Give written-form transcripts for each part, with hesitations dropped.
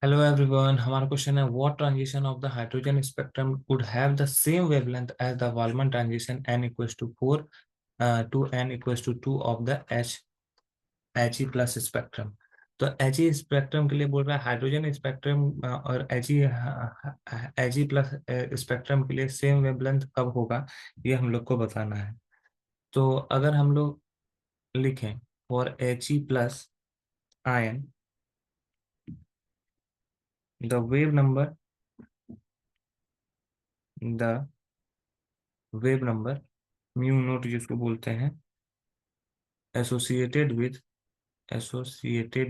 Hello everyone, हमारा question है what transition of the hydrogen spectrum would have the same wavelength as the Balmer transition n equals to 4 to n equals to 2 of the He plus spectrum. तो He spectrum के लिए बोल रहा है hydrogen spectrum और He plus spectrum के लिए same wavelength कब होगा, ये हम लोग को बताना है। तो अगर हम लोग लिखें for He plus ion the wave number the wave number mu naught जिसको बोलते हैं associated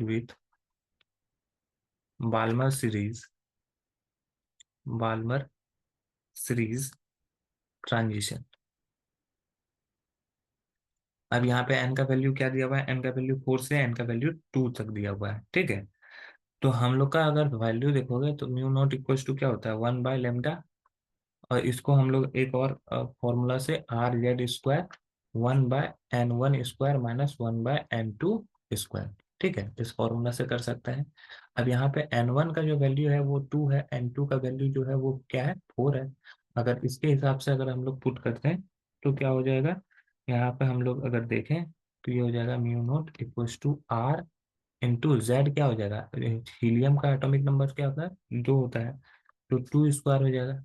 with Balmer series Balmer series transition. अब यहाँ पे n का वैल्यू क्या दिया हुआ है, n का वैल्यू 4 से n का वैल्यू 2 तक दिया हुआ है। ठीक है, तो हम लोग का अगर वैल्यू देखोगे तो म्यू नॉट इक्वल्स टू क्या होता है 1/λ, और इसको हम लोग एक और फॉर्मूला से RZ² 1/n1² माइनस 1/n2²। ठीक है, इस फॉर्मूला से कर सकते हैं। अब यहाँ पे n1 का जो वैल्यू है वो 2 है, n2 का वैल्यू जो है वो क्या है 4 है। अगर इसके हिसाब से अगर हम लोग पुट करते हैं तो क्या हो जाएगा, यहाँ पे हम लोग अगर देखें तो ये हो जाएगा mu naught equals to R into Z. क्या हो जाएगा, हीलियम का एटॉमिक नंबर क्या होता है 2 होता है, तो 2² हो जाएगा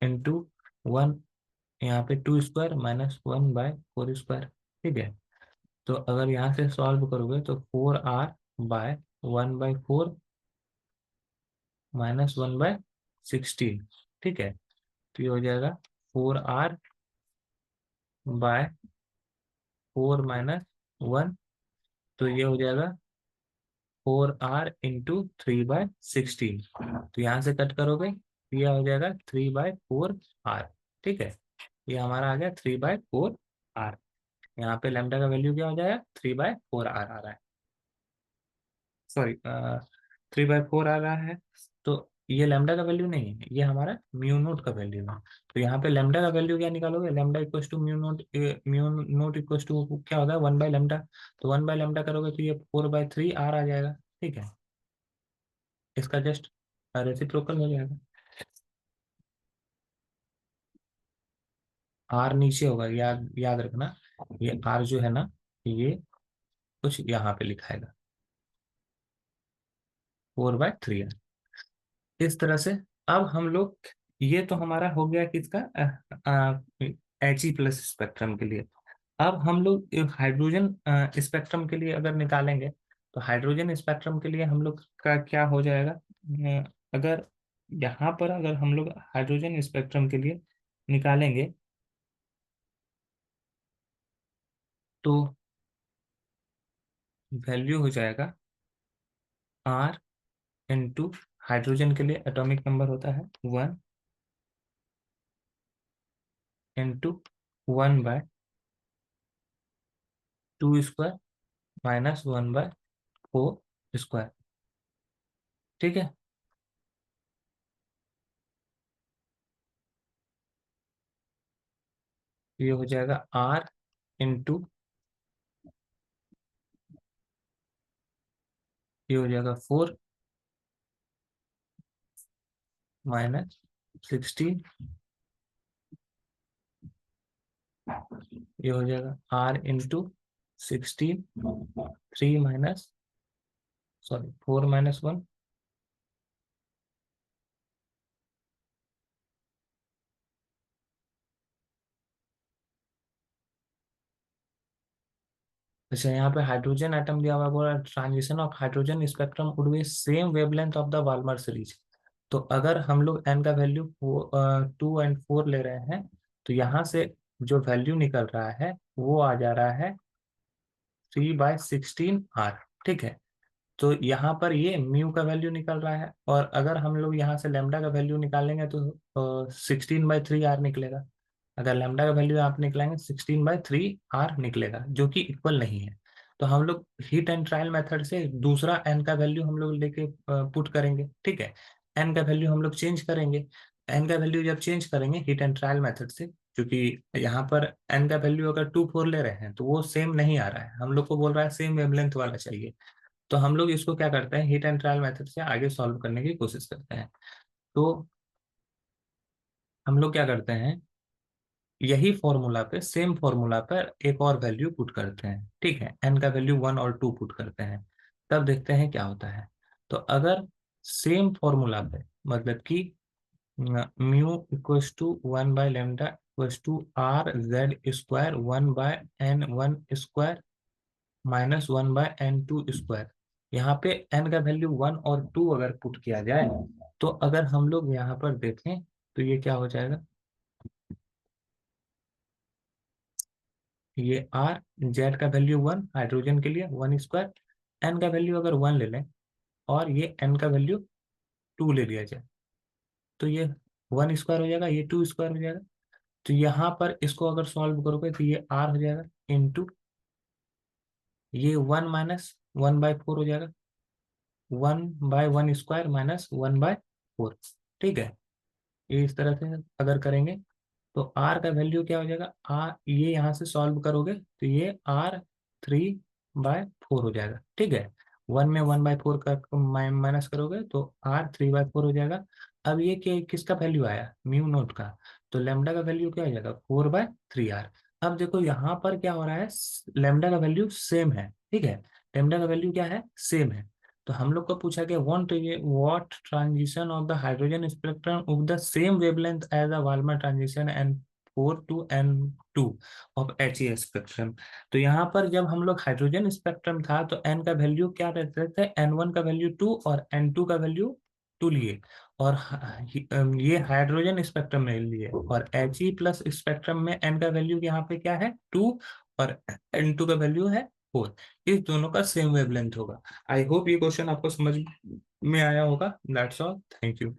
इंटू 1, यहाँ पे 2² माइनस 1/4²। ठीक है, तो अगर यहाँ से सॉल्व करोगे तो 4R/1/4 माइनस 1/16। ठीक है, तो ये हो जाएगा 4R/4 माइनस 1, तो ये हो जाएगा 4R इंटू 3/16। तो यहाँ से कट करोगे तो यह हो जाएगा 3/4R। ठीक है, ये हमारा आ गया 3/4R। यहाँ पे लैम्डा का वैल्यू क्या हो जाएगा 3/4R आ रहा है, सॉरी 3/4 आ रहा है। तो ये लैम्डा का वैल्यू नहीं है, ये हमारा म्यू नोट का वैल्यू है। तो यहाँ पे लैम्डा का वैल्यू क्या निकालोगे, lambda equals to mu naught equals to क्या होता है 1/λ। तो 1/λ करोगे तो ये 4/3R आ जाएगा। ठीक है, इसका जस्ट रेसिप्रोकल हो जाएगा। आर नीचे होगा, याद याद रखना, ये आर जो है ना, ये कुछ यहाँ पे लिखाएगा 4/3R इस तरह से। अब हम लोग, ये तो हमारा हो गया किसका He प्लस स्पेक्ट्रम के लिए। अब हम लोग हाइड्रोजन स्पेक्ट्रम के लिए अगर निकालेंगे तो हाइड्रोजन स्पेक्ट्रम के लिए हम लोग का क्या हो जाएगा, अगर यहाँ पर अगर हम लोग हाइड्रोजन स्पेक्ट्रम के लिए निकालेंगे तो वैल्यू हो जाएगा R इंटू, हाइड्रोजन के लिए एटॉमिक नंबर होता है 1 इंटू 1/2² माइनस 1/4²। ठीक है, ये हो जाएगा R इंटू, ये हो जाएगा 4 माइनस 16, ये हो जाएगा R इंटू 16, 3 माइनस, सॉरी 4 - 1। अच्छा, यहाँ पे हाइड्रोजन एटम दिया हुआ है, बोला transition of hydrogen spectrum would be same wavelength of the Balmer series. तो अगर हम लोग n का वैल्यू 2 और 4 ले रहे हैं तो यहाँ से जो वैल्यू निकल रहा है वो आ जा रहा है 3/16R। ठीक है, तो यहाँ पर ये म्यू का वैल्यू निकल रहा है, और अगर हम लोग यहाँ से लेमडा का वैल्यू निकालेंगे तो 16/3R निकलेगा। अगर लेमडा का वैल्यू आप निकलेंगे 16/3R निकलेगा, जो कि इक्वल नहीं है। तो हम लोग हीट एंड ट्रायल मेथड से दूसरा एन का वैल्यू हम लोग लेके पुट करेंगे। ठीक है, एन का वैल्यू हम लोग चेंज करेंगे। एन का वैल्यू जब चेंज करेंगे हीट एंड ट्रायल मेथड से, क्योंकि यहाँ पर एन का वैल्यू अगर 2 4 ले रहे हैं तो वो सेम नहीं आ रहा है, हम लोग को बोल रहा है सेम वेवलेंथ वाला चाहिए। तो हम लोग इसको क्या करते हैं, हिट एंड ट्रायल मेथड से आगे सॉल्व करने की कोशिश करते हैं। तो हम लोग क्या करते हैं, यही फॉर्मूला पे, सेम फॉर्मूला पर एक और वैल्यू पुट करते हैं, ठीक है, एन का वैल्यू 1 और 2 पुट करते हैं, तब देखते हैं क्या होता है। तो अगर सेम फॉर्मूला पे, मतलब कि mu equals to 1/λ equals to R Z² 1/N1² -1/N2², यहाँ पे n का वैल्यू 1 और 2 अगर पुट किया जाए, तो अगर हम लोग यहाँ पर देखें तो ये क्या हो जाएगा, ये आर, जेड का वैल्यू 1, हाइड्रोजन के लिए 1², एन का वैल्यू अगर 1 ले लें और ये एन का वैल्यू 2 ले लिया जाए, तो ये 1² हो जाएगा, ये 2² हो जाएगा। तो यहाँ पर इसको अगर सॉल्व करोगे तो ये आर हो जाएगा इंटू ये 1 - 1/4 हो जाएगा, 1/1² -1/4, ठीक है। ये इस तरह से अगर करेंगे तो आर का वैल्यू क्या हो जाएगा, आर, ये यहाँ से सॉल्व करोगे तो ये R3/4 हो जाएगा, ठीक है। 1 में 1/4 का माइनस करोगे तो R3/4 हो जाएगा। अब ये क्या, किसका वैल्यू आया, म्यू नोट का, तो लेमडा का वैल्यू क्या हो जाएगा, 4/3R। अब देखो यहाँ पर क्या हो रहा है, लेमडा का वैल्यू सेम है, ठीक है, लेमडा का वैल्यू क्या है, सेम है। तो हम लोग को पूछा कि what transition of the hydrogen spectrum of the same wavelength as a Balmer transition N4 to N2 of He spectrum. तो यहाँ पर जब हम लोग हाइड्रोजन स्पेक्ट्रम था तो n का वैल्यू क्या रहते थे, N1 का वैल्यू 2 और N2 का वैल्यू 2 लिए, और ये हाइड्रोजन स्पेक्ट्रम में लिए, और He प्लस स्पेक्ट्रम में n का वैल्यू यहाँ पे क्या है, 2, और N2 का वैल्यू है 4। इस दोनों का सेम वेवलेंथ होगा। आई होप ये क्वेश्चन आपको समझ में आया होगा। That's all, thank you.